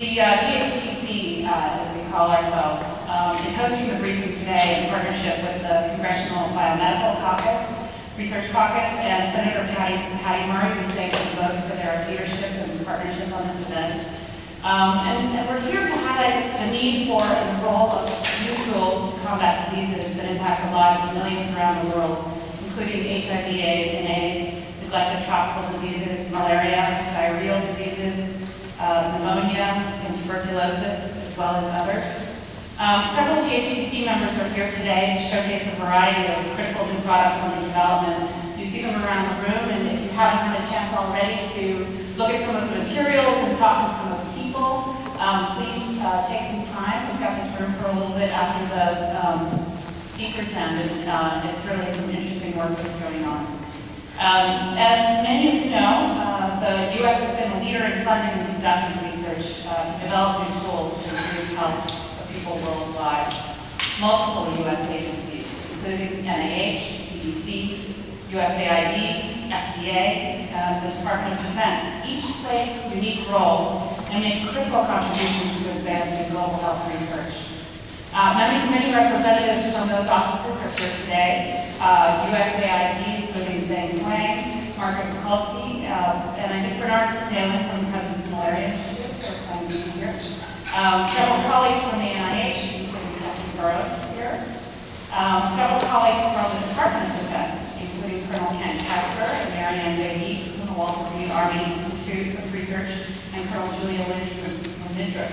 The GHTC, as we call ourselves, is hosting the briefing today in partnership with the Congressional Biomedical Caucus, Research Caucus, and Senator Patty Murray. We thank them both for their leadership and partnership on this event. And we're here to highlight the need for and the role of new tools to combat diseases that impact the lives of millions around the world, including HIV, AIDS, neglected tropical diseases, malaria, diarrheal diseases, pneumonia, and tuberculosis, as well as others. Several GHTC members are here today to showcase a variety of critical new products under development. You see them around the room, and if you haven't had a chance already to look at some of the materials and talk to some of the people, please take some time. We've got this room for a little bit after the speakers end, and it's really some interesting work that's going on. As many of you know, the U.S. has been a leader in funding and conducting research to develop new tools to improve health of people worldwide. Multiple U.S. agencies, including NIH, CDC, USAID, FDA, and the Department of Defense, each play unique roles and make critical contributions to advancing global health research. Many committee representatives from those offices are here today. USAID, including Zhang Wang, Margaret Mikulski, and I think Bernard Nalen from the President's Malaria Initiative, they're planning to be here. Several colleagues from the NIH, including Stephanie Burrows here. Several colleagues from the Department of Defense, including Colonel Ken Casper and Marianne Beatty from the Walter Reed Army Institute of Research, and Colonel Julia Lynch from NIDRA.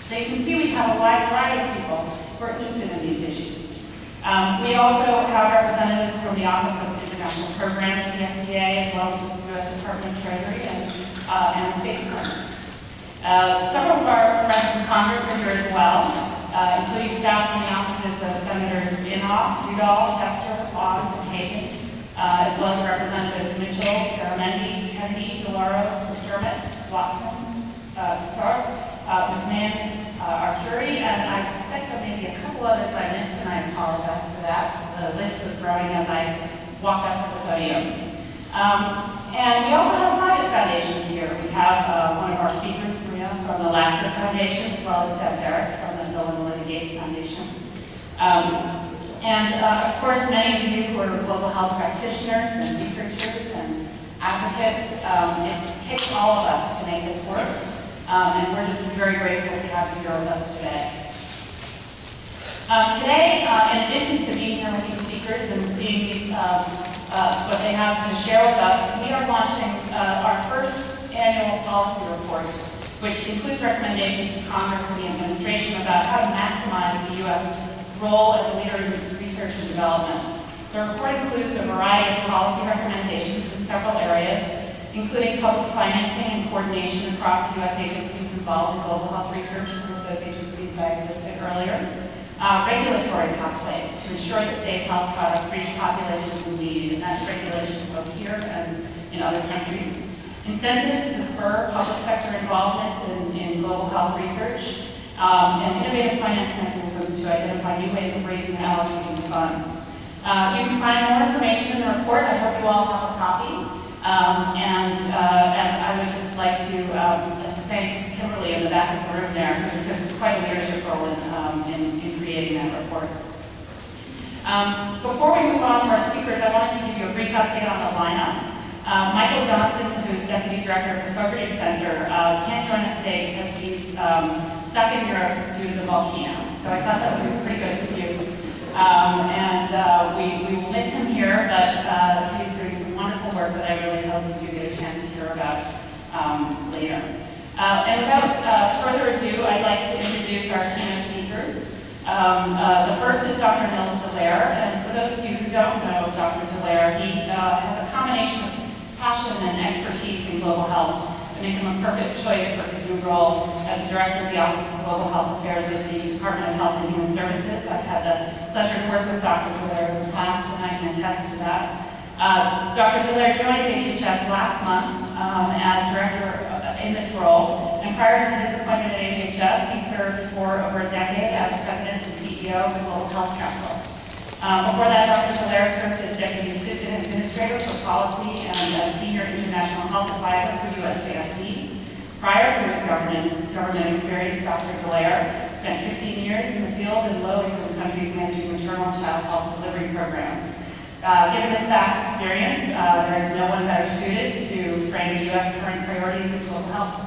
So you can see we have a wide variety of people who are interested in these issues. We also have representatives from the Office of International Programs, the FDA, as well as the U.S. Department of Treasury and the State Department. Several of our friends from Congress are here as well, including staff from the offices of Senators Inhofe, Udall, Tester, Boggs, and Kagan, as well as Representatives Mitchell, Garamendi, Kennedy, DeLauro, McDermott, Watson, Stark, McMahon, Arcuri, and I suspect there may be a couple others I missed, and I apologize for that. The list was growing as I walked up to the podium. And we also have private foundations here. We have one of our speakers, Maria, from the Lasker Foundation, as well as Deb Derrick from the Bill and Melinda Gates Foundation. Of course, many of you who are global health practitioners and researchers and advocates, it takes all of us to make this work. And we're just very grateful to have you here with us today. Today, in addition to being here with these speakers and seeing these, what they have to share with us, we are launching our first annual policy report, which includes recommendations to Congress and the administration about how to maximize the U.S. role as a leader in research and development. The report includes a variety of policy recommendations in several areas, including public financing and coordination across U.S. agencies involved in global health research, some of those agencies I listed earlier, regulatory pathways to ensure that safe health products reach populations in need, and that's regulation both here and in other countries, incentives to spur public sector involvement in global health research, and innovative finance mechanisms to identify new ways of raising and allocating funds. You can find more information in the report. I hope you all have a copy. And I would just like to thank Kimberly in the back of the room there, who took quite a leadership role in creating that report. Before we move on to our speakers, I wanted to give you a brief update on the lineup. Michael Johnson, who's Deputy Director of the Fogarty Center, can't join us today because he's stuck in Europe due to the volcano. So I thought that was a pretty good excuse. We will miss him here, but he's doing some wonderful work that I really hope you do get a chance to hear about later. And without further ado, I'd like to introduce our team of speakers. The first is Dr. Nils Dallaire, and for those of you who don't know Dr. Dallaire, he has a combination of passion and expertise in global health that make him a perfect choice for his new role as Director of the Office of Global Health Affairs at the Department of Health and Human Services. I've had the pleasure to work with Dr. Dallaire in the past, and I can attest to that. Dr. Dallaire joined HHS last month as Director in this role, and prior to his appointment at HHS, he served for over a decade as President and CEO of the Global Health Council. Before that, Dr. Dallaire served as Deputy Assistant Administrator for Policy and Senior International Health Advisor for USAID. Prior to his government experience, Dr. Dallaire spent 15 years in the field in low-income countries managing maternal and child health delivery programs. Given this vast experience, there is no one better suited to frame the U.S. current priorities of global health.